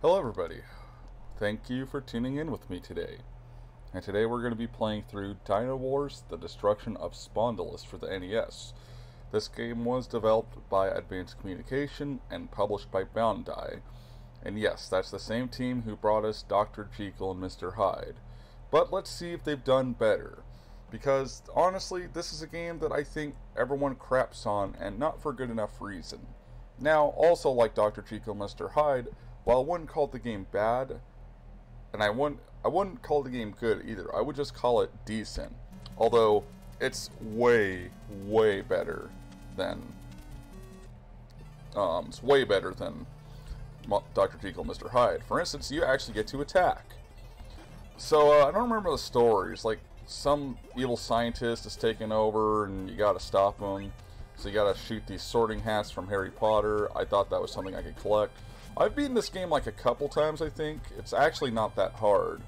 Hello everybody, thank you for tuning in with me today. And today we're going to be playing through Dynowarz, The Destruction of Spondylus for the NES. This game was developed by Advanced Communication and published by Bandai. And yes, that's the same team who brought us Dr. Jekyll and Mr. Hyde. But let's see if they've done better. Because honestly, this is a game that I think everyone craps on, and not for good enough reason. Now, also like Dr. Jekyll and Mr. Hyde, while I wouldn't call the game bad, and I wouldn't call the game good either. I would just call it decent. Although it's way better than Dr. Jekyll and Mr. Hyde. For instance, you actually get to attack. So I don't remember the stories. Like some evil scientist is taking over, and you got to stop him. So you got to shoot these sorting hats from Harry Potter. I thought that was something I could collect. I've beaten this game like a couple times, I think. It's actually not that hard.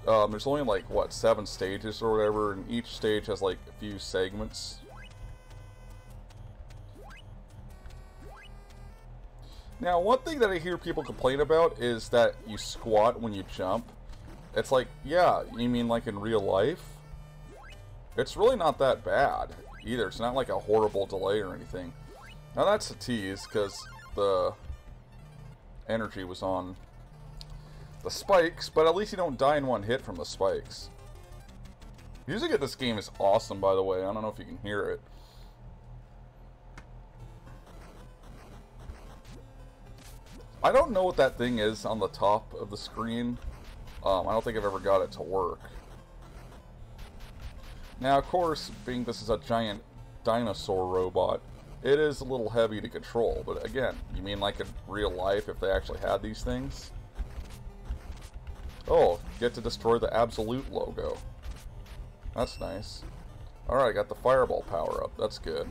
There's only like, what, 7 stages or whatever, and each stage has like a few segments. Now, one thing that I hear people complain about is that you squat when you jump. It's like, yeah, you mean like in real life? It's really not that bad either. It's not like a horrible delay or anything. Now that's a tease, because the energy was on the spikes, but at least you don't die in one hit from the spikes. Music at this game is awesome, by the way. I don't know if you can hear it. I don't know what that thing is on the top of the screen. I don't think I've ever got it to work. Now, of course, being this is a giant dinosaur robot, it is a little heavy to control, but again, you mean like in real life if they actually had these things? Oh, get to destroy the Absolute logo. That's nice. Alright, got the fireball power up. That's good.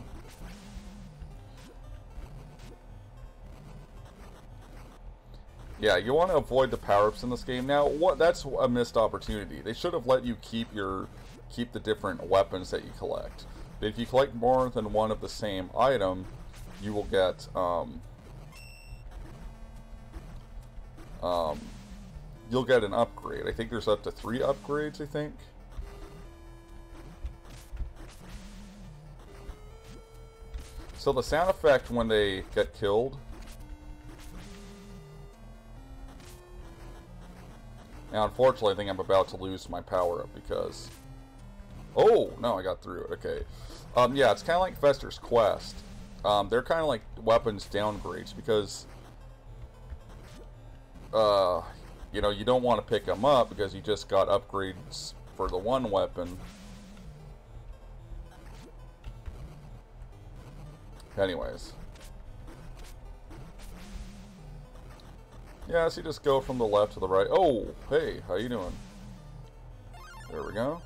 Yeah, you want to avoid the power-ups in this game. Now, that's a missed opportunity. They should have let you keep the different weapons that you collect. But if you collect more than one of the same item, you will get you'll get an upgrade. I think there's up to 3 upgrades, I think. So the sound effect when they get killed. Now, unfortunately, I think I'm about to lose my power-up because... Oh, no, I got through it. Okay. Yeah, it's kind of like Fester's Quest. They're kind of like weapons downgrades because... you know, you don't want to pick them up because you just got upgrades for the one weapon. Anyways. Yeah, so you just go from the left to the right. Oh, hey, how you doing? There we go.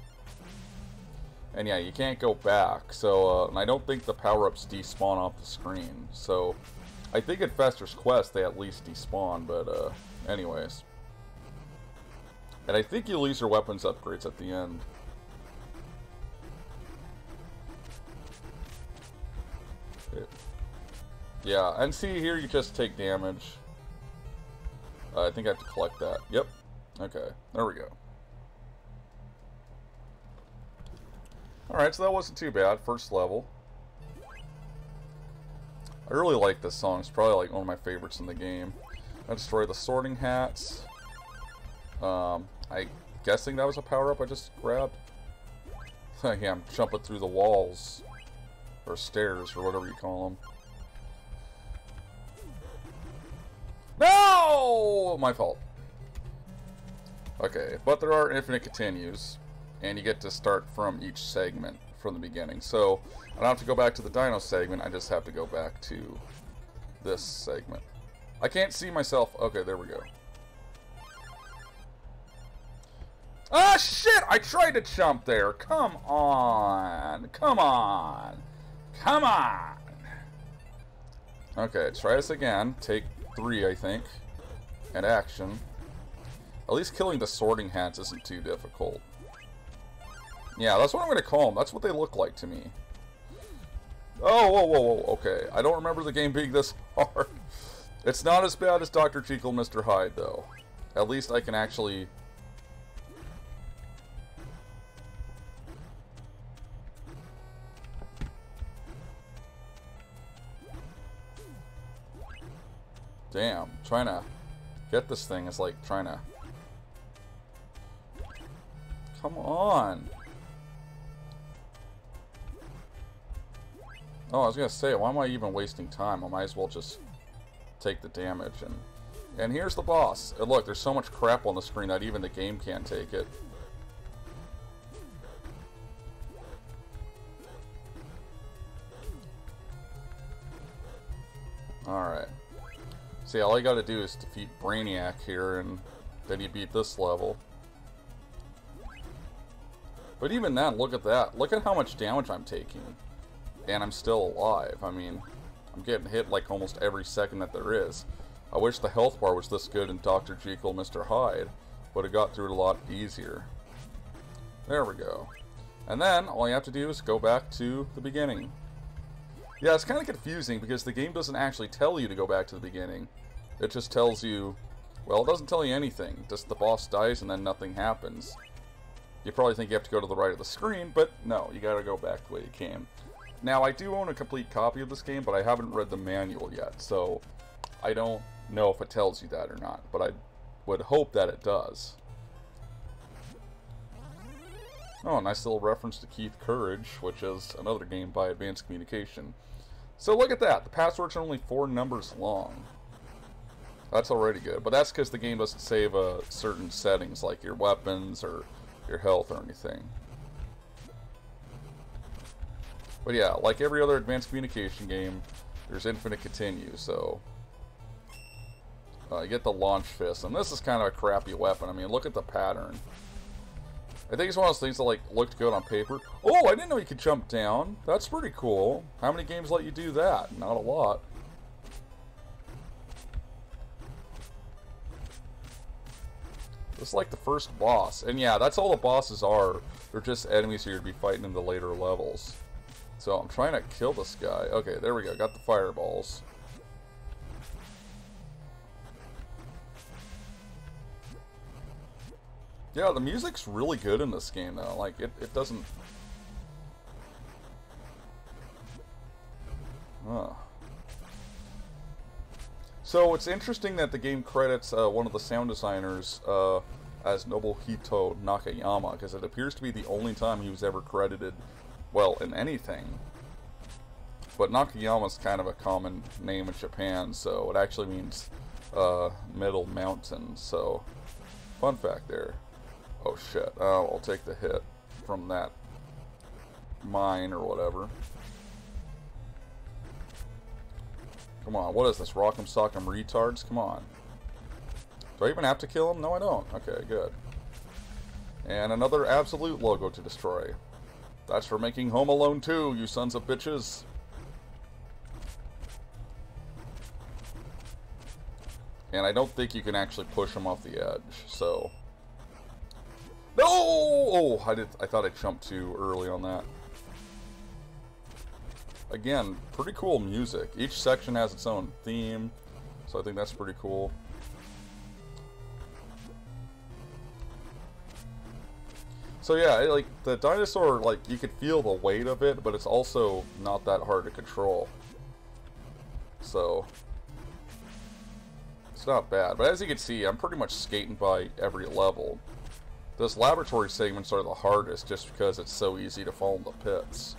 And yeah, you can't go back. So, and I don't think the power-ups despawn off the screen. So, I think in Fester's Quest they at least despawn, but anyways. And I think you lose your weapons upgrades at the end. Yeah, and see here you just take damage. I think I have to collect that. Yep. Okay, there we go. Alright, so that wasn't too bad. First level. I really like this song. It's probably like one of my favorites in the game. I destroy the sorting hats. I'm guessing that was a power-up I just grabbed. Yeah, I'm jumping through the walls. Or stairs, or whatever you call them. No! My fault. Okay, but there are infinite continues. And you get to start from each segment from the beginning. So, I don't have to go back to the Dino segment, I just have to go back to this segment. I can't see myself. Okay, there we go. Ah, shit! I tried to jump there. Come on. Come on. Come on. Okay, try this again. Take 3, I think. And action. At least killing the sorting hats isn't too difficult. Yeah, that's what I'm going to call them. That's what they look like to me. Oh, whoa, whoa, whoa. Okay, I don't remember the game being this hard. It's not as bad as Dr. Jekyll, Mr. Hyde, though. At least I can actually... Damn, trying to get this thing is like trying to... Come on! Oh, I was gonna say, why am I even wasting time? I might as well just take the damage. And here's the boss. And look, there's so much crap on the screen that even the game can't take it. Alright. See, all you gotta do is defeat Brainiac here, and then you beat this level. But even then, look at that. Look at how much damage I'm taking. And I'm still alive. I mean, I'm getting hit like almost every second that there is. I wish the health bar was this good in Dr. Jekyll, Mr. Hyde. Would have got through it a lot easier. There we go. And then, all you have to do is go back to the beginning. Yeah, it's kind of confusing because the game doesn't actually tell you to go back to the beginning. It just tells you, well, it doesn't tell you anything. Just the boss dies and then nothing happens. You probably think you have to go to the right of the screen, but no, you gotta go back the way you came. Now, I do own a complete copy of this game, but I haven't read the manual yet, so I don't know if it tells you that or not, but I would hope that it does. Oh, a nice little reference to Keith Courage, which is another game by Advanced Communication. So look at that, the passwords are only 4 numbers long. That's already good, but that's because the game doesn't save certain settings, like your weapons or your health or anything. But yeah, like every other Advanced Communication game, there's infinite continue, so... you get the launch fist, and this is kind of a crappy weapon. I mean, look at the pattern. I think it's one of those things that, like, looked good on paper. Oh, I didn't know you could jump down. That's pretty cool. How many games let you do that? Not a lot. This is like the first boss. And yeah, that's all the bosses are. They're just enemies you're going to be fighting in the later levels. So I'm trying to kill this guy. Okay, there we go. Got the fireballs. Yeah, the music's really good in this game, though. Like, it doesn't... So, it's interesting that the game credits one of the sound designers as Nobuhito Nakayama, because it appears to be the only time he was ever credited, well, in anything. But Nakayama's kind of a common name in Japan, so it actually means middle mountain, so fun fact there. Oh shit, I'll take the hit from that mine or whatever. Come on, what is this? Rock'em sock'em retards? Come on. Do I even have to kill him? No, I don't. Okay, good. And another absolute logo to destroy. That's for making Home Alone 2, you sons of bitches. And I don't think you can actually push him off the edge, so... No! Oh, I thought I jumped too early on that. Again, pretty cool music. Each section has its own theme, so I think that's pretty cool. So yeah, like the dinosaur, like you could feel the weight of it, but it's also not that hard to control. So it's not bad. But as you can see, I'm pretty much skating by every level. Those laboratory segments are the hardest just because it's so easy to fall in the pits.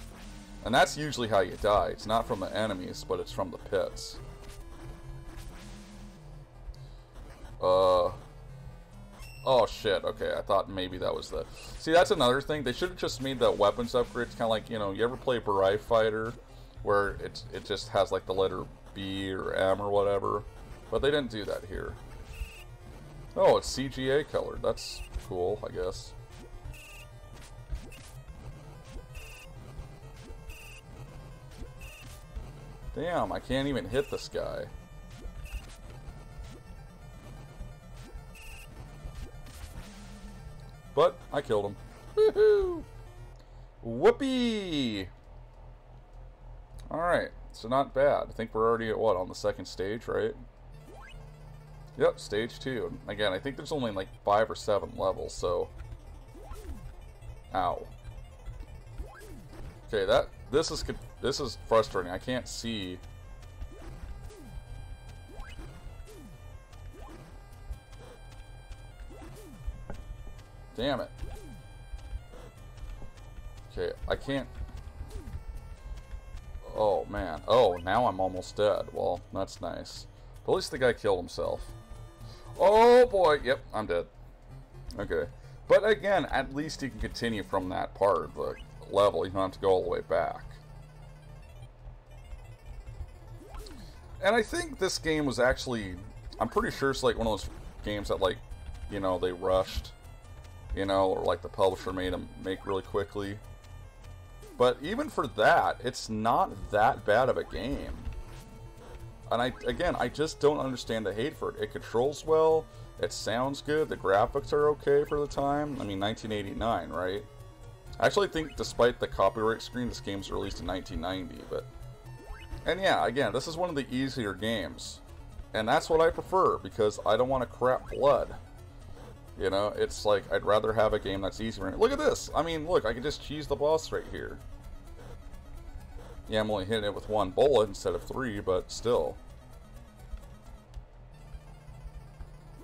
And that's usually how you die. It's not from the enemies, but it's from the pits. Oh shit, okay, I thought maybe that was the... See, that's another thing. They should have just made the weapons upgrades kind of like, you know, you ever play Burai Fighter? Where it just has like the letter B or M or whatever. But they didn't do that here. Oh, it's CGA colored. That's cool, I guess. Damn, I can't even hit this guy. But I killed him. Woohoo! Whoopee! Alright, so not bad. I think we're already at what, on the second stage, right? Yep, stage 2. Again, I think there's only like 5 or 7 levels, so... Ow. Okay, this is frustrating. I can't see... Damn it. Okay, I can't... Oh, man. Oh, now I'm almost dead. Well, that's nice. But at least the guy killed himself. Oh, boy. Yep, I'm dead. Okay. But again, at least you can continue from that part of the level. You don't have to go all the way back. And I think this game was actually... I'm pretty sure it's like one of those games that, like, you know, they rushed. You know, or like the publisher made them make really quickly. But even for that, it's not that bad of a game. And I just don't understand the hate for it. It controls well, it sounds good, the graphics are okay for the time. I mean, 1989, right? I actually think, despite the copyright screen, this game's released in 1990, but... And yeah, again, this is one of the easier games. And that's what I prefer, because I don't want to crap blood. You know, it's like, I'd rather have a game that's easier. Look at this! I mean, look, I can just cheese the boss right here. Yeah, I'm only hitting it with 1 bullet instead of 3, but still.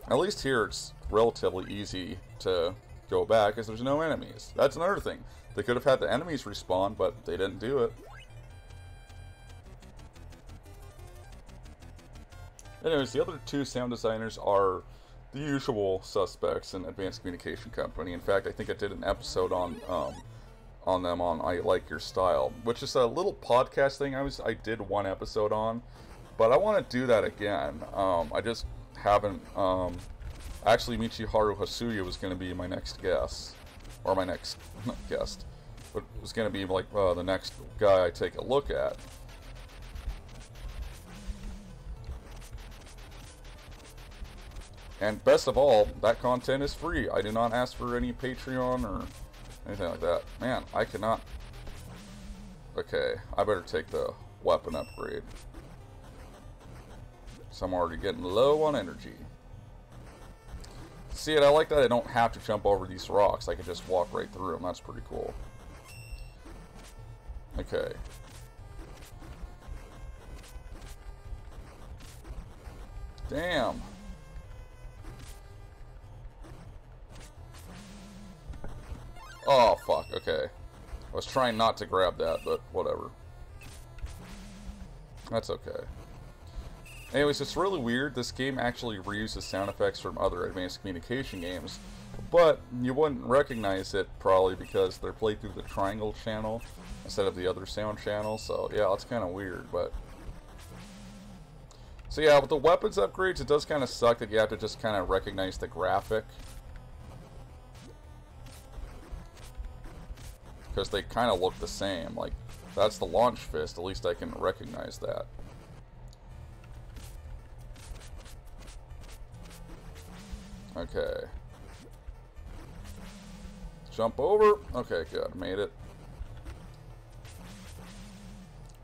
At least here it's relatively easy to go back, because there's no enemies. That's another thing. They could have had the enemies respawn, but they didn't do it. Anyways, the other 2 sound designers are the usual suspects in Advanced Communication Company. In fact, I think I did an episode on them on I Like Your Style, which is a little podcast thing I did 1 episode on, but I want to do that again. I just haven't. Actually, Michiharu Hasuya was going to be my next guest, or my next guest, but it was going to be like the next guy I take a look at. And best of all, that content is free. I do not ask for any Patreon or anything like that. Man, I cannot... Okay, I better take the weapon upgrade. So I'm already getting low on energy. See it, I like that I don't have to jump over these rocks. I can just walk right through them. That's pretty cool. Okay. Damn. Oh, fuck, okay. I was trying not to grab that, but whatever. That's okay. Anyways, it's really weird. This game actually reuses sound effects from other Advanced Communication games, but you wouldn't recognize it probably because they're played through the triangle channel instead of the other sound channel, so yeah, it's kind of weird, but... So yeah, with the weapons upgrades, it does kind of suck that you have to just kind of recognize the graphic. Because they kind of look the same. Like, that's the launch fist. At least I can recognize that. Okay. Jump over. Okay, good. Made it.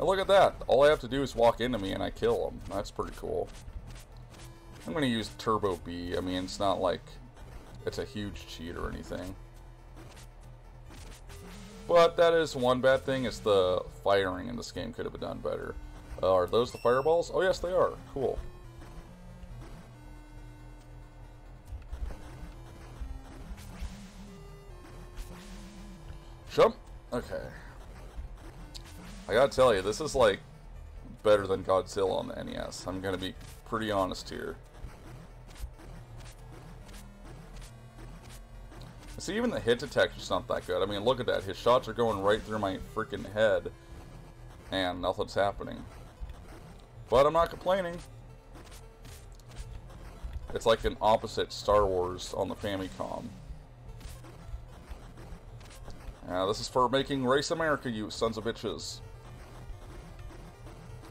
And look at that. All I have to do is walk into me and I kill them. That's pretty cool. I'm going to use Turbo B. I mean, it's not like it's a huge cheat or anything. But that is one bad thing, is the firing in this game could have been done better. Are those the fireballs? Oh yes, they are. Cool. Jump. Okay. I gotta tell you, this is like better than Godzilla on the NES. I'm gonna be pretty honest here. See, even the hit detection's not that good. I mean, look at that. His shots are going right through my freaking head, and nothing's happening. But I'm not complaining. It's like an opposite Star Wars on the Famicom. This is for making Race America, you sons of bitches.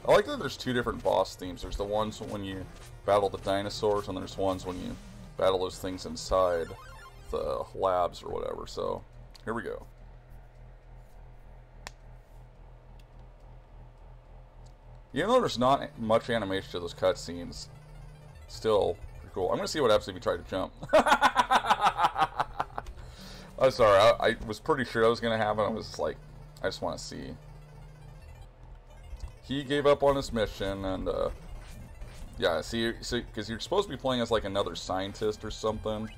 I like that there's 2 different boss themes. There's the ones when you battle the dinosaurs, and there's ones when you battle those things inside the labs or whatever. So here we go. You know, there's not much animation to those cutscenes. Still cool. I'm gonna see what happens if you try to jump. I'm sorry, I was pretty sure that was gonna happen. I was like, I just want to see. He gave up on his mission, and yeah, see, because you're supposed to be playing as like another scientist or something.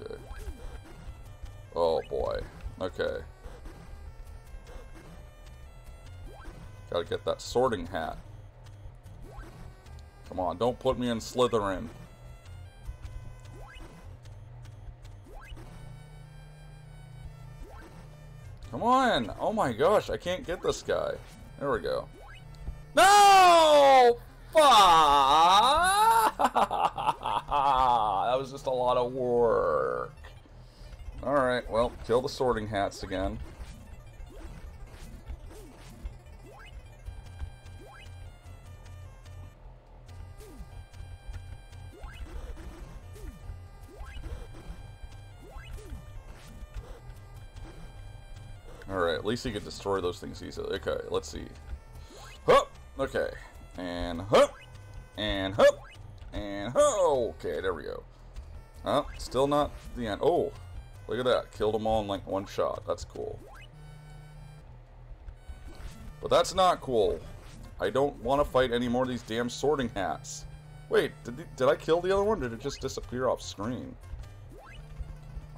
Okay. Oh boy. Okay. Gotta get that sorting hat. Come on, don't put me in Slytherin. Come on! Oh my gosh, I can't get this guy. There we go. No! Fuck! That was just a lot of work. Alright, well, kill the sorting hats again. Alright, at least he could destroy those things easily. Okay, let's see. Hup! Okay. And hup! And hup! And hup! Okay, there we go. Oh, still not the end. Oh, look at that. Killed them all in like one shot. That's cool. But that's not cool. I don't want to fight any more of these damn sorting hats. Wait, did I kill the other one? Or did it just disappear off screen?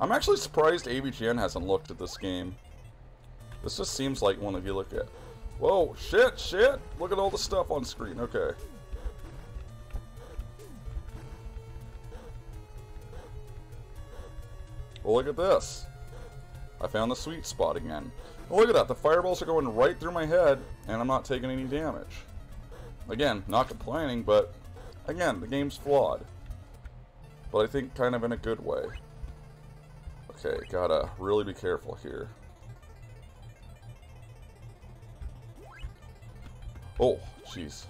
I'm actually surprised AVGN hasn't looked at this game. This just seems like one if you look at. Whoa, shit! Look at all the stuff on screen. Okay. Well, look at this. I found the sweet spot again. Well, look at that. The fireballs are going right through my head, and I'm not taking any damage. Again, not complaining, but again, the game's flawed. But I think kind of in a good way. Okay, gotta really be careful here. Oh, jeez.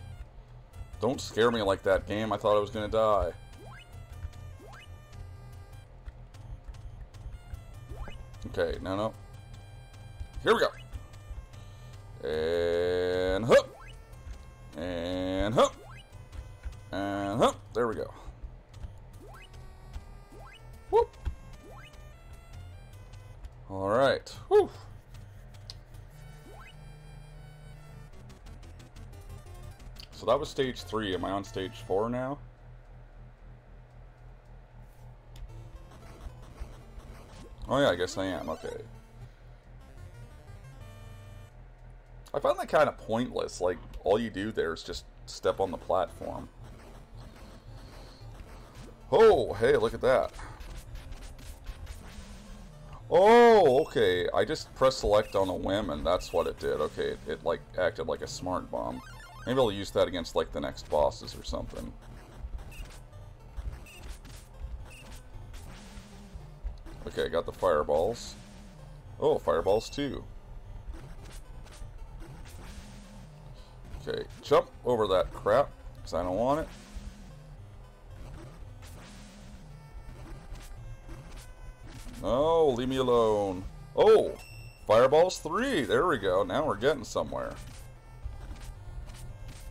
Don't scare me like that, game. I thought I was gonna die. Okay, no. Here we go. And hup. And hup. And hup. There we go. Whoop. Alright. Whew. So that was stage 3. Am I on stage 4 now? Oh yeah, I guess I am. Okay. I find that kind of pointless. Like, all you do there is just step on the platform. Oh, hey, look at that. Oh, okay. I just pressed select on a whim and that's what it did. Okay, it like acted like a smart bomb. Maybe I'll use that against like the next bosses or something. Okay, got the fireballs. Oh, fireballs too. Okay, jump over that crap, because I don't want it. No, leave me alone. Oh, fireballs 3. There we go. Now we're getting somewhere.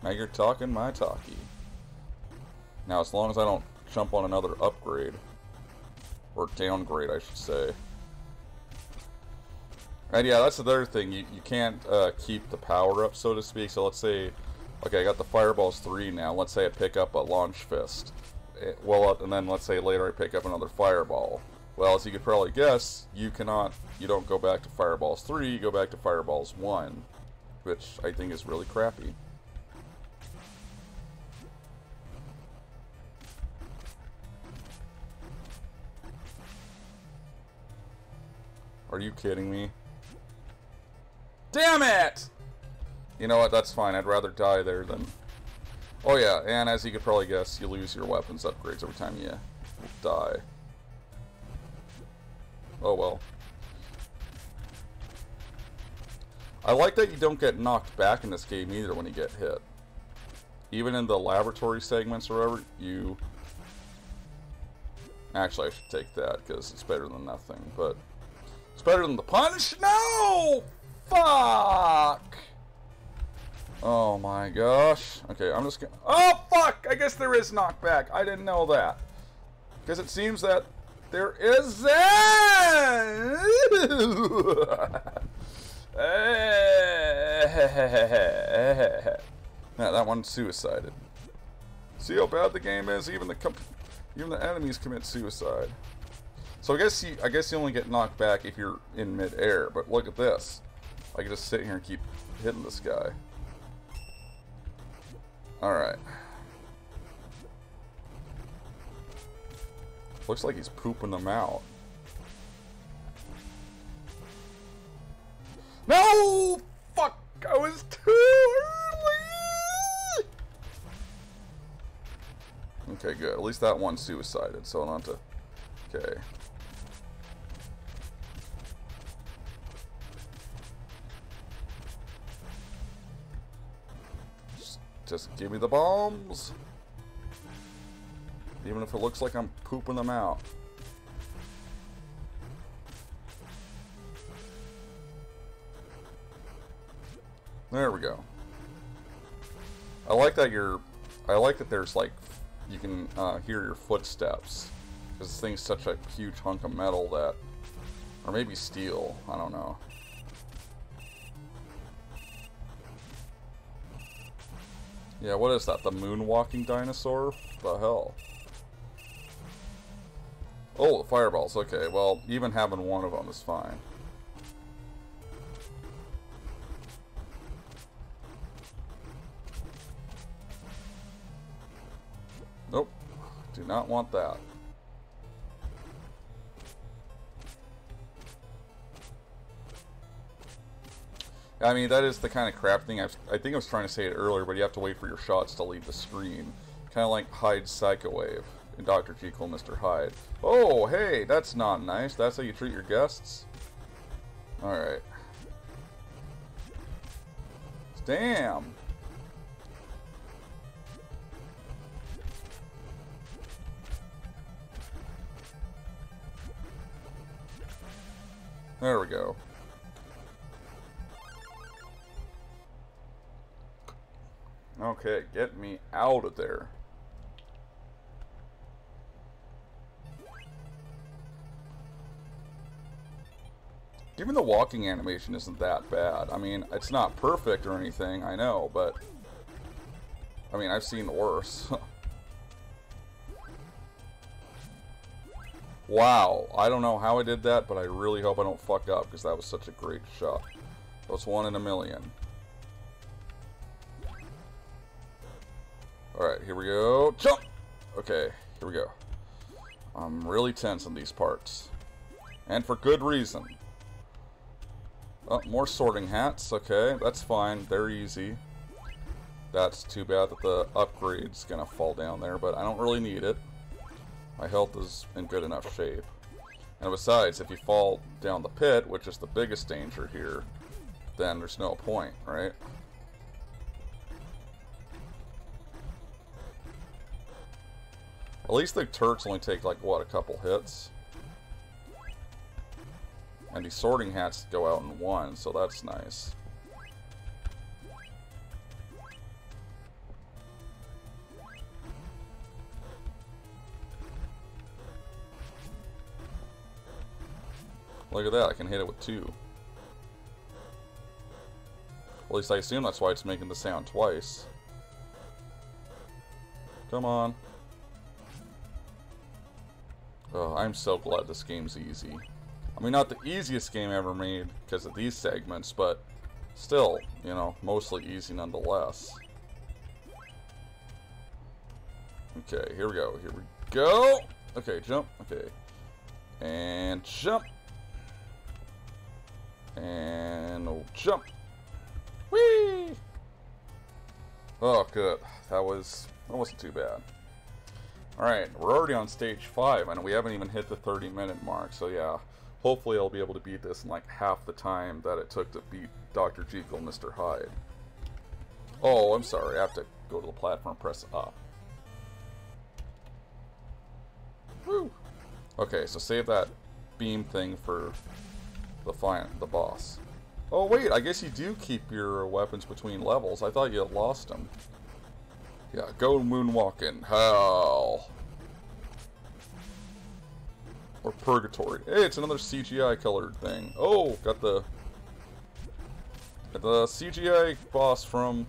Now you're talking my talkie. Now, as long as I don't jump on another upgrade. Or downgrade, I should say. And yeah, that's the other thing. You can't keep the power up, so to speak. So let's say, okay, I got the fireballs 3 now. Let's say I pick up a launch fist. Well, and then let's say later I pick up another fireball. Well, as you could probably guess, you don't go back to fireballs 3, you go back to fireballs 1. Which I think is really crappy. Are you kidding me? Damn it! You know what, that's fine. I'd rather die there than... Oh yeah, and as you could probably guess, you lose your weapons upgrades every time you die. Oh well. I like that you don't get knocked back in this game either when you get hit. Even in the laboratory segments or whatever, you... Actually, I should take that because it's better than nothing, but... It's better than the punch. No! Fuck! Oh my gosh. Okay, I'm just gonna... Oh, fuck! I guess there is knockback. I didn't know that. Because it seems that there is... Yeah, that one suicided. See how bad the game is? Even the enemies commit suicide. So I guess you only get knocked back if you're in mid-air, but look at this. I can just sit here and keep hitting this guy. Alright. Looks like he's pooping them out. No! Fuck! I was too early! Okay, good. At least that one suicided, so I don't have to... Okay. Just give me the bombs. Even if it looks like I'm pooping them out. There we go. I like that there's like, you can hear your footsteps. Because this thing's such a huge hunk of metal that, or maybe steel, I don't know. Yeah, what is that? The moonwalking dinosaur? What the hell? Oh, the fireballs. Okay, well, even having one of them is fine. Nope. Do not want that. I mean, that is the kind of crap thing. I think I was trying to say it earlier, but you have to wait for your shots to leave the screen. Kind of like Hyde's Psycho Wave in Dr. Jekyll and Mr. Hyde. Oh, hey, that's not nice. That's how you treat your guests? Alright. Damn! There we go. Okay, get me out of there. Even the walking animation isn't that bad. I mean, it's not perfect or anything, I know, but... I mean, I've seen worse. Wow, I don't know how I did that, but I really hope I don't fuck up, because that was such a great shot. That was 1 in a million. Alright, here we go. Jump! Okay, here we go. I'm really tense in these parts. And for good reason. Oh, more sorting hats. Okay, that's fine. They're easy. That's too bad that the upgrade's gonna fall down there, but I don't really need it. My health is in good enough shape. And besides, if you fall down the pit, which is the biggest danger here, then there's no point, right? At least the Turks only take, like, what, a couple hits? And these sorting hats go out in one, so that's nice. Look at that, I can hit it with 2. At least I assume that's why it's making the sound twice. Come on. Oh, I'm so glad this game's easy. I mean, not the easiest game ever made because of these segments, but still, you know, mostly easy nonetheless. Okay, here we go. Here we go. Okay, jump. Okay. And jump. And oh, jump. Whee! Oh, good. That wasn't too bad. Alright, we're already on stage 5, and we haven't even hit the 30-minute mark, so yeah. Hopefully I'll be able to beat this in like half the time that it took to beat Dr. Jekyll and Mr. Hyde. Oh, I'm sorry, I have to go to the platform and press up. Woo! Okay, so save that beam thing for the boss. Oh wait, I guess you do keep your weapons between levels. I thought you had lost them. Yeah, go moonwalking. Hell. Or purgatory. Hey, it's another CGI colored thing. Oh, got the CGI boss from,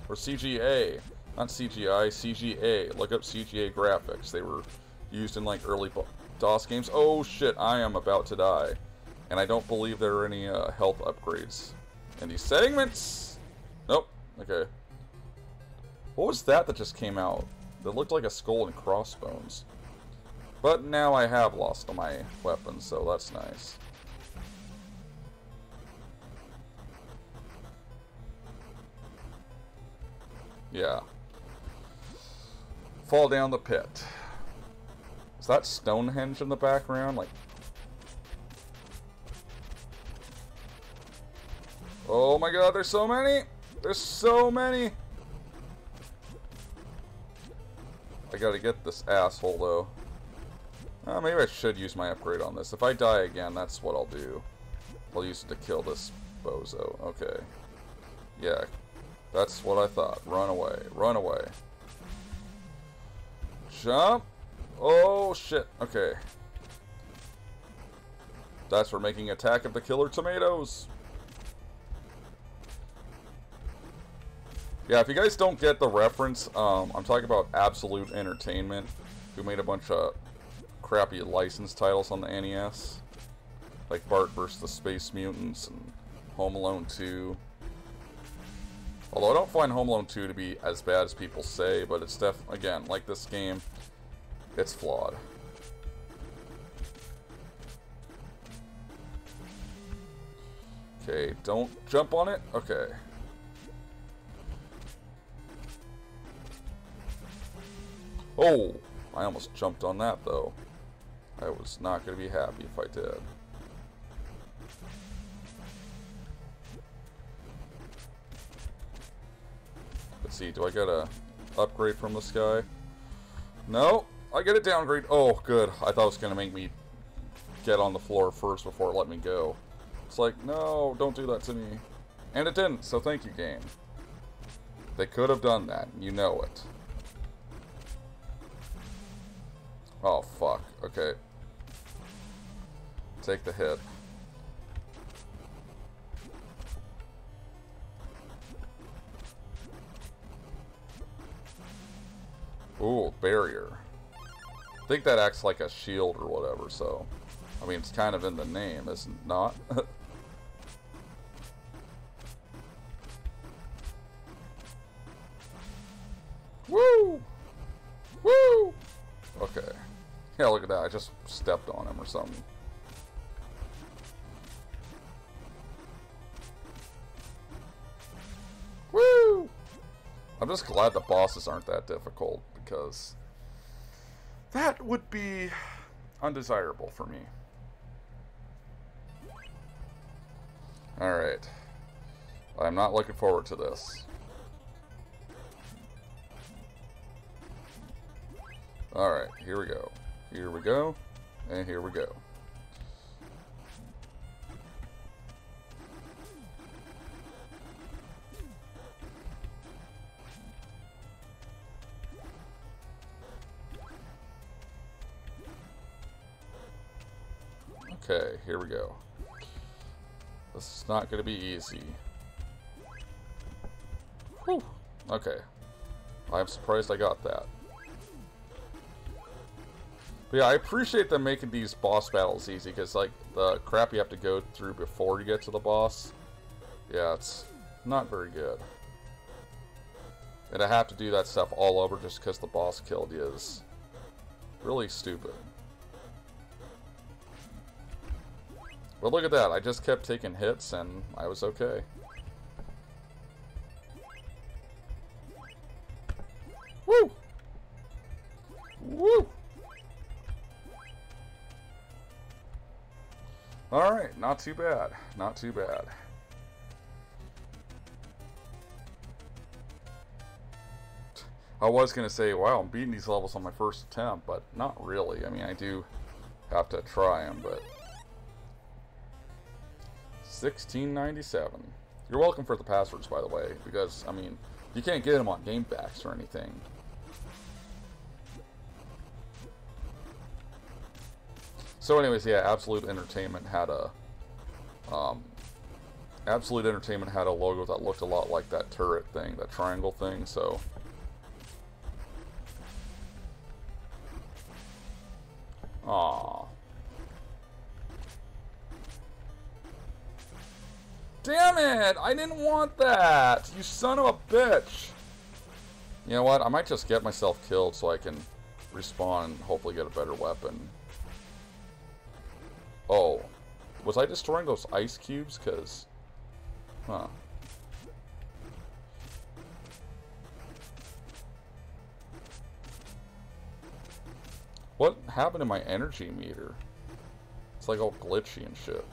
or CGA, not CGI, CGA. Look up CGA graphics. They were used in like early DOS games. Oh shit, I am about to die. And I don't believe there are any health upgrades in these segments. Nope. Okay. What was that just came out? That looked like a skull and crossbones. But now I have lost all my weapons, so that's nice. Yeah. Fall down the pit. Is that Stonehenge in the background? Like, oh my god, there's so many! There's so many! I gotta get this asshole, though. Maybe I should use my upgrade on this. If I die again, that's what I'll do. I'll use it to kill this bozo. Okay. Yeah, that's what I thought. Run away. Run away. Jump! Oh, shit. Okay. That's for making Attack of the Killer Tomatoes. Yeah, if you guys don't get the reference, I'm talking about Absolute Entertainment, who made a bunch of crappy license titles on the NES. Like Bart vs. the Space Mutants and Home Alone 2. Although I don't find Home Alone 2 to be as bad as people say, but it's again, like this game, it's flawed. Okay, don't jump on it. Okay. Oh, I almost jumped on that though. I was not going to be happy if I did. Let's see, do I get a upgrade from this guy? No, I get a downgrade. Oh, good. I thought it was going to make me get on the floor first before it let me go. It's like, no, don't do that to me. And it didn't, so thank you, game. They could have done that, you know it. Oh, fuck. Okay. Take the hit. Ooh, barrier. I think that acts like a shield or whatever, so... I mean, it's kind of in the name, is it not? Woo! Woo! Okay. Yeah, look at that. I just stepped on him or something. Woo! I'm just glad the bosses aren't that difficult, because that would be undesirable for me. Alright. I'm not looking forward to this. Alright, here we go. Here we go. And here we go. Okay, here we go. This is not going to be easy. Whew. Okay. I'm surprised I got that. But yeah, I appreciate them making these boss battles easy, because like the crap you have to go through before you get to the boss, yeah, it's not very good. And to have to do that stuff all over just because the boss killed you is really stupid. But look at that, I just kept taking hits and I was okay. Woo! Woo! Alright, not too bad. Not too bad. I was going to say, wow, I'm beating these levels on my first attempt, but not really. I mean, I do have to try them, but... 1697. You're welcome for the passwords, by the way, because, I mean, you can't get them on game packs or anything. So anyways, yeah, Absolute Entertainment had a logo that looked a lot like that turret thing, that triangle thing, so aww. Damn it! I didn't want that! You son of a bitch! You know what? I might just get myself killed so I can respawn and hopefully get a better weapon. Oh. Was I destroying those ice cubes? Because... Huh. What happened to my energy meter? It's like all glitchy and shit.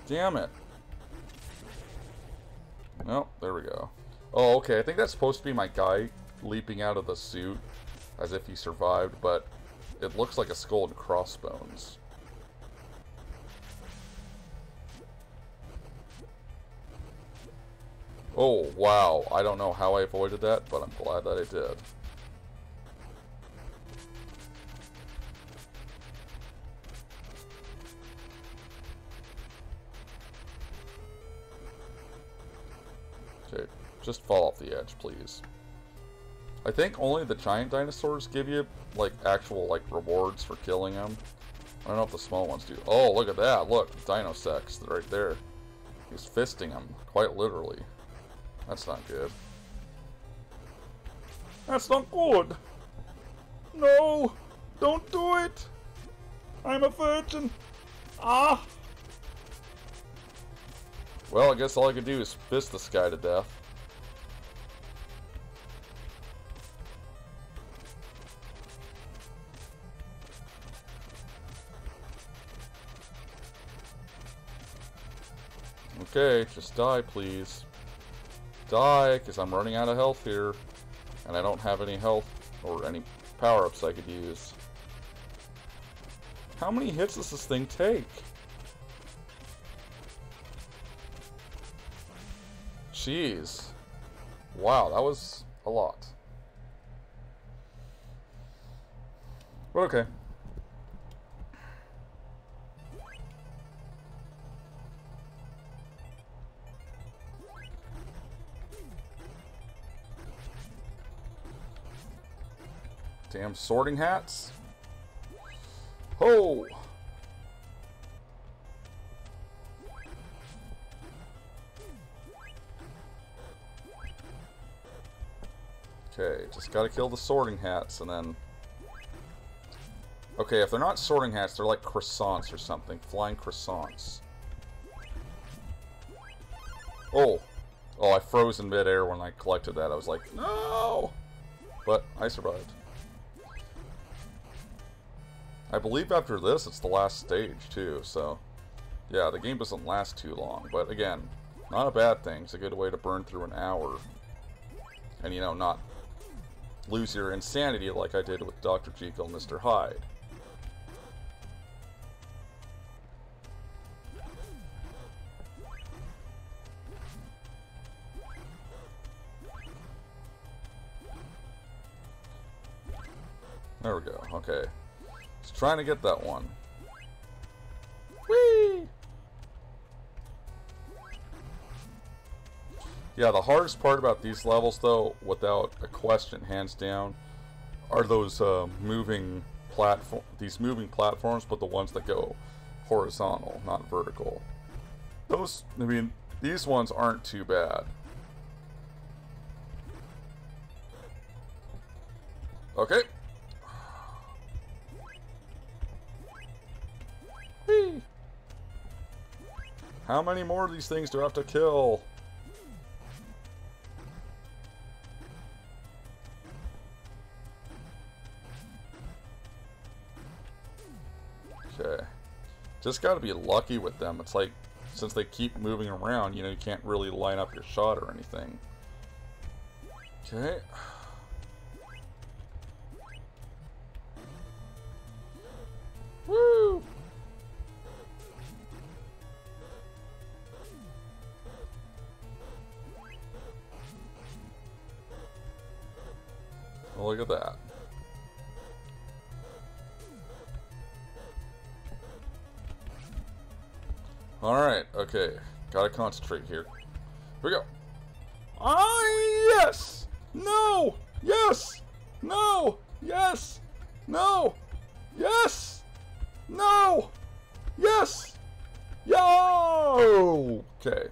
Damn it. Oh, there we go. Oh, okay. I think that's supposed to be my guy leaping out of the suit as if he survived, but it looks like a skull and crossbones. Oh, wow. I don't know how I avoided that, but I'm glad that I did. Okay, just fall off the edge, please. I think only the giant dinosaurs give you, like, actual, like, rewards for killing them. I don't know if the small ones do. Oh, look at that. Look, Dino Sex right there. He's fisting him, quite literally. That's not good. That's not good. No, don't do it. I'm a virgin. Ah. Well, I guess all I could do is fist this guy to death. Okay, just die, please. Die, because I'm running out of health here. And I don't have any health or any power-ups I could use. How many hits does this thing take? Jeez. Wow, that was a lot. But okay. Damn sorting hats. Oh! Okay, just gotta kill the sorting hats and then... Okay, if they're not sorting hats, they're like croissants or something. Flying croissants. Oh! Oh, I froze in midair when I collected that. I was like, no! But I survived. I believe after this, it's the last stage, too, so... Yeah, the game doesn't last too long, but again, not a bad thing. It's a good way to burn through an hour. And, you know, not lose your insanity like I did with Dr. Jekyll and Mr. Hyde. There we go, okay. Just trying to get that one. Whee! Yeah, the hardest part about these levels, though, without a question, hands down, are those moving platforms, but the ones that go horizontal, not vertical. Those, I mean, these ones aren't too bad. Okay. Whee! How many more of these things do I have to kill? Okay. Just gotta be lucky with them. It's like, since they keep moving around, you know, you can't really line up your shot or anything. Okay. Look at that. Alright, okay. Gotta concentrate here. Here we go. Ah, yes! No! Yes! No! Yes! No! Yes! No! Yes! Yo! Okay.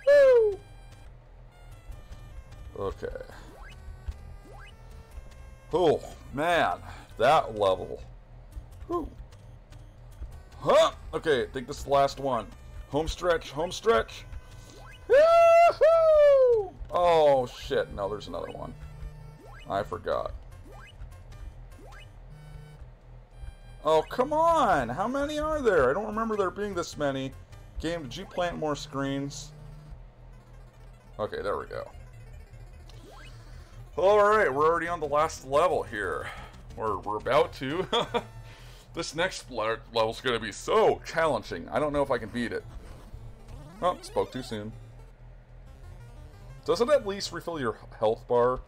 Woo! Okay. Oh, man. That level. Whew. Huh! Okay, I think this is the last one. Home stretch, home stretch. Woo-hoo! Oh, shit. No, there's another one. I forgot. Oh, come on! How many are there? I don't remember there being this many. Game, did you plant more screens? Okay, there we go. Alright, we're already on the last level here. We're about to. This next level's gonna be so challenging. I don't know if I can beat it. Oh, spoke too soon. Does it at least refill your health bar?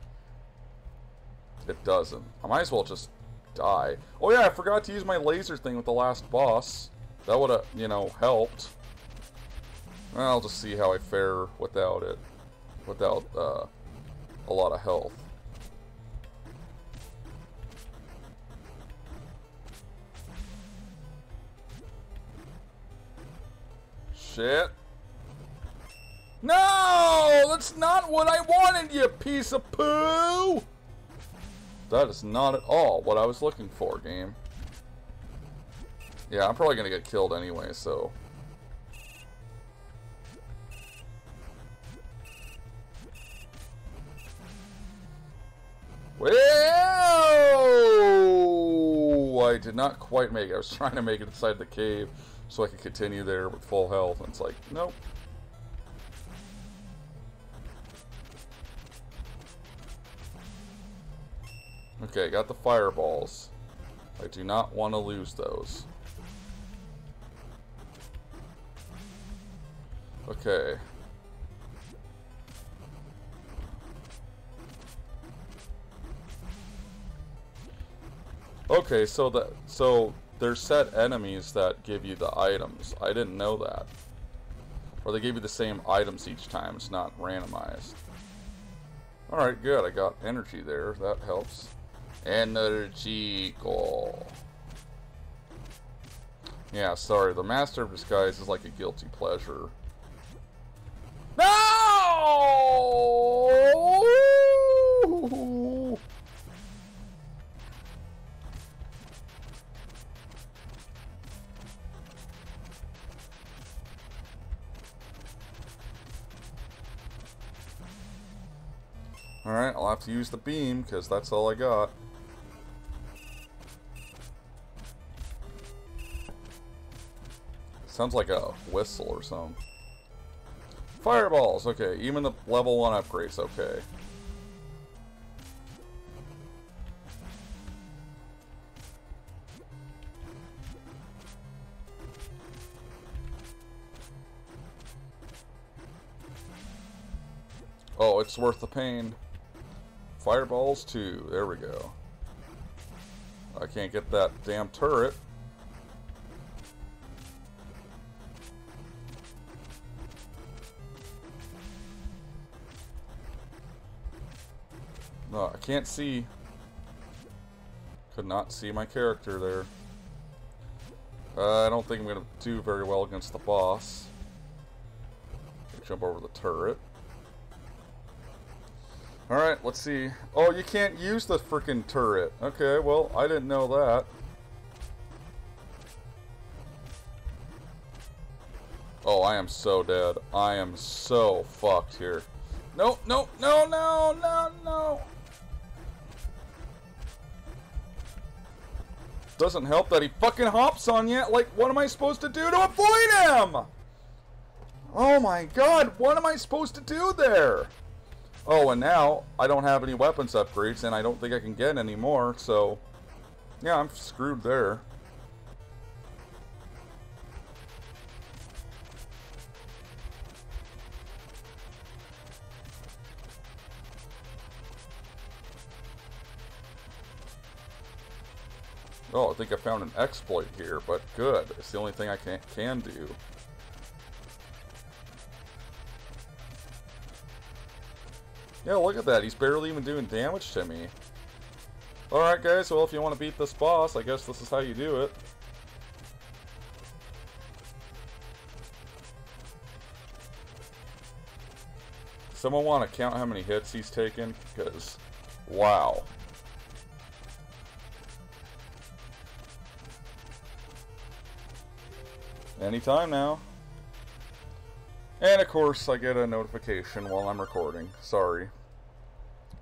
It doesn't. I might as well just die. Oh yeah, I forgot to use my laser thing with the last boss. That would have, you know, helped. I'll just see how I fare without it. Without a lot of health. Shit. No! That's not what I wanted, you piece of poo! That is not at all what I was looking for, game. Yeah, I'm probably gonna get killed anyway, so... Whoa! I did not quite make it. I was trying to make it inside the cave so I could continue there with full health, and it's like, nope. Okay, got the fireballs. I do not want to lose those. Okay. Okay, so there's set enemies that give you the items. I didn't know that. Or they give you the same items each time. It's not randomized. Alright, good. I got energy there. That helps. Energy goal. Yeah, sorry. The Master of Disguise is like a guilty pleasure. No! Alright, I'll have to use the beam, because that's all I got. Sounds like a whistle or something. Fireballs! Okay, even the level 1 upgrade's okay. Oh, it's worth the pain. Fireballs 2. There we go. I can't get that damn turret. No, I can't see. Could not see my character there. I don't think I'm going to do very well against the boss. Jump over the turret. Alright, let's see. Oh, you can't use the freaking turret. Okay, well, I didn't know that. Oh, I am so dead. I am so fucked here. No, no, no, no, no, no. Doesn't help that he fucking hops on you. Like, what am I supposed to do to avoid him? Oh my god, what am I supposed to do there? Oh, and now I don't have any weapons upgrades, and I don't think I can get any more, so yeah, I'm screwed there. Oh, I think I found an exploit here, but good. It's the only thing I can do. Yeah, look at that. He's barely even doing damage to me. Alright, guys. Well, if you want to beat this boss, I guess this is how you do it. Someone want to count how many hits he's taken? Because, wow. Anytime now. And of course, I get a notification while I'm recording. Sorry.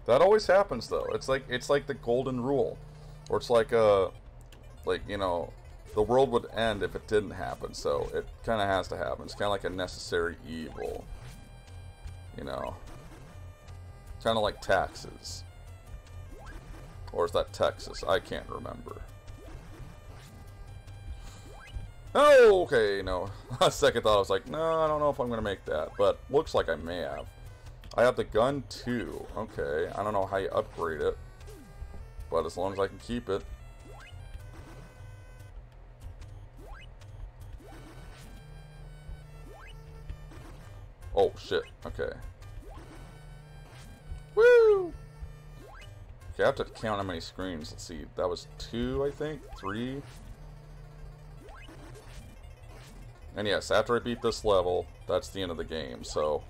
That always happens, though. It's like the golden rule, or it's like you know, the world would end if it didn't happen. So it kind of has to happen. It's kind of like a necessary evil. You know, kind of like taxes. Or is that Texas? I can't remember. Oh, okay, no. A second thought, I was like, no, I don't know if I'm going to make that. But looks like I may have. I have the gun too. Okay, I don't know how you upgrade it. But as long as I can keep it. Oh, shit. Okay. Woo! Okay, I have to count how many screens. Let's see. That was 2, I think? 3? And yes, after I beat this level, that's the end of the game, so...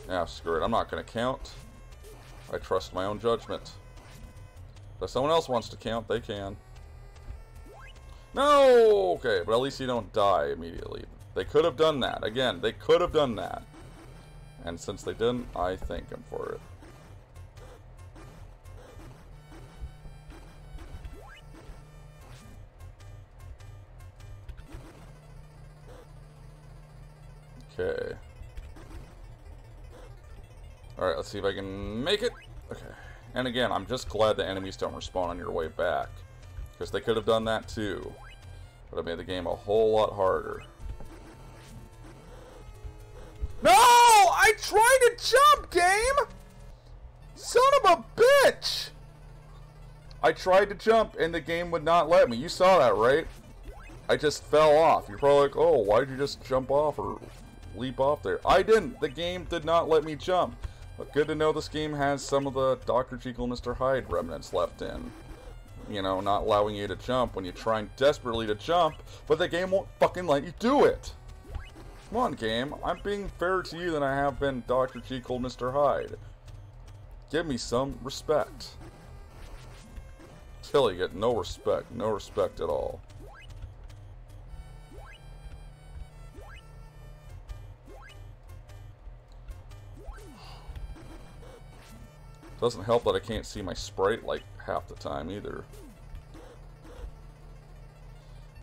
Now, screw it. I'm not going to count. I trust my own judgment. If someone else wants to count, they can. No! Okay, but at least you don't die immediately. They could have done that. Again, they could have done that. And since they didn't, I thank them for it. Okay. Alright, let's see if I can make it. Okay. And again, I'm just glad the enemies don't respawn on your way back. Because they could have done that too. But it made the game a whole lot harder. No! I tried to jump, game! Son of a bitch! I tried to jump and the game would not let me. You saw that, right? I just fell off. You're probably like, oh, why did you just jump off or leap off there? I didn't. The game did not let me jump. But good to know this game has some of the Dr. Jekyll and Mr. Hyde remnants left in. You know, not allowing you to jump when you're trying desperately to jump, but the game won't fucking let you do it. Come on, game. I'm being fairer to you than I have been Dr. Jekyll and Mr. Hyde. Give me some respect. Still, you get no respect. No respect at all. Doesn't help that I can't see my sprite like half the time either.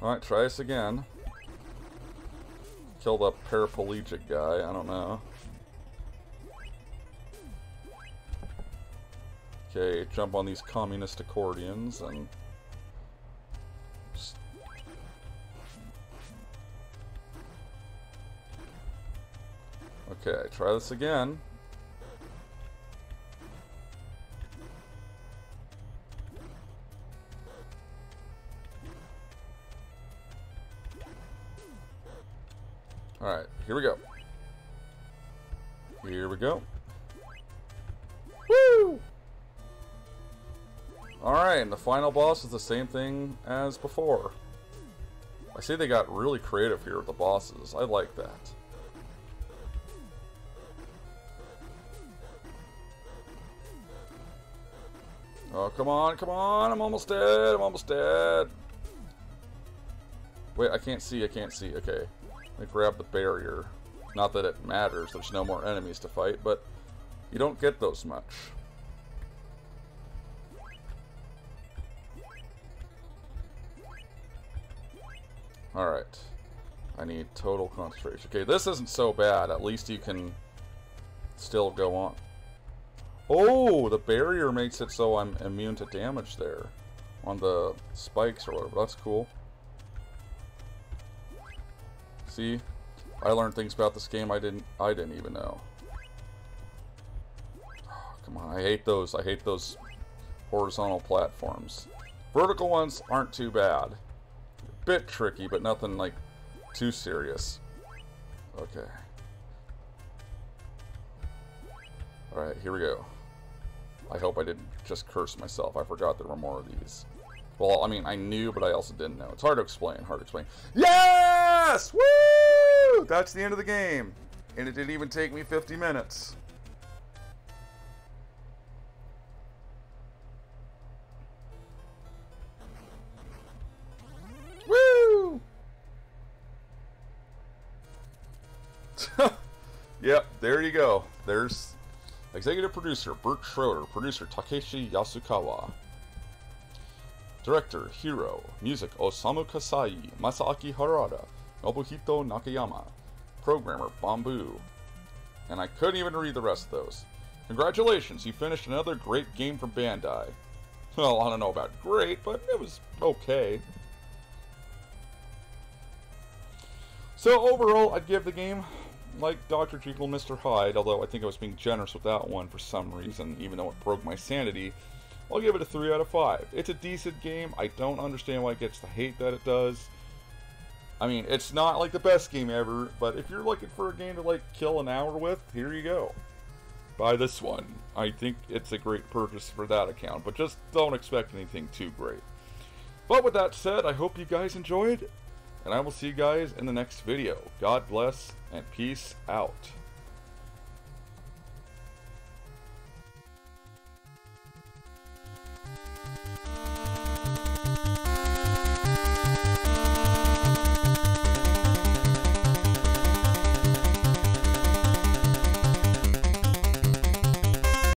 Alright, try this again. Kill the paraplegic guy, I don't know. Okay, jump on these communist accordions and... Okay, try this again. Alright, here we go. Here we go. Woo! Alright, and the final boss is the same thing as before. I see they got really creative here with the bosses. I like that. Oh, come on, come on! I'm almost dead! I'm almost dead! Wait, I can't see, I can't see. Okay. Let me grab the barrier. Not that it matters, there's no more enemies to fight, but you don't get those much. Alright. I need total concentration. Okay, this isn't so bad. At least you can still go on. Oh, the barrier makes it so I'm immune to damage there. on the spikes or whatever. That's cool. See, I learned things about this game I didn't even know. Oh, come on, I hate those horizontal platforms. Vertical ones aren't too bad. A bit tricky, but nothing like too serious. Okay. Alright, here we go. I hope I didn't just curse myself. I forgot there were more of these. Well, I mean, I knew, but I also didn't know. It's hard to explain. Yes! Woo! That's the end of the game. And it didn't even take me 50 minutes. Woo! Yep, there you go. There's executive producer Bert Schroeder, producer Takeshi Yasukawa, director Hiro, music Osamu Kasai, Masaaki Harada, Nobuhito Nakayama, programmer Bamboo. And I couldn't even read the rest of those. Congratulations, you finished another great game for Bandai. Well, I don't know about great, but it was okay. So overall, I'd give the game, like Dr. Jekyll and Mr. Hyde, although I think I was being generous with that one for some reason, even though it broke my sanity, I'll give it a 3 out of 5. It's a decent game. I don't understand why it gets the hate that it does. I mean, it's not like the best game ever, but if you're looking for a game to like kill an hour with, here you go. Buy this one. I think it's a great purchase for that account, but just don't expect anything too great. But with that said, I hope you guys enjoyed, and I will see you guys in the next video. God bless, and peace out.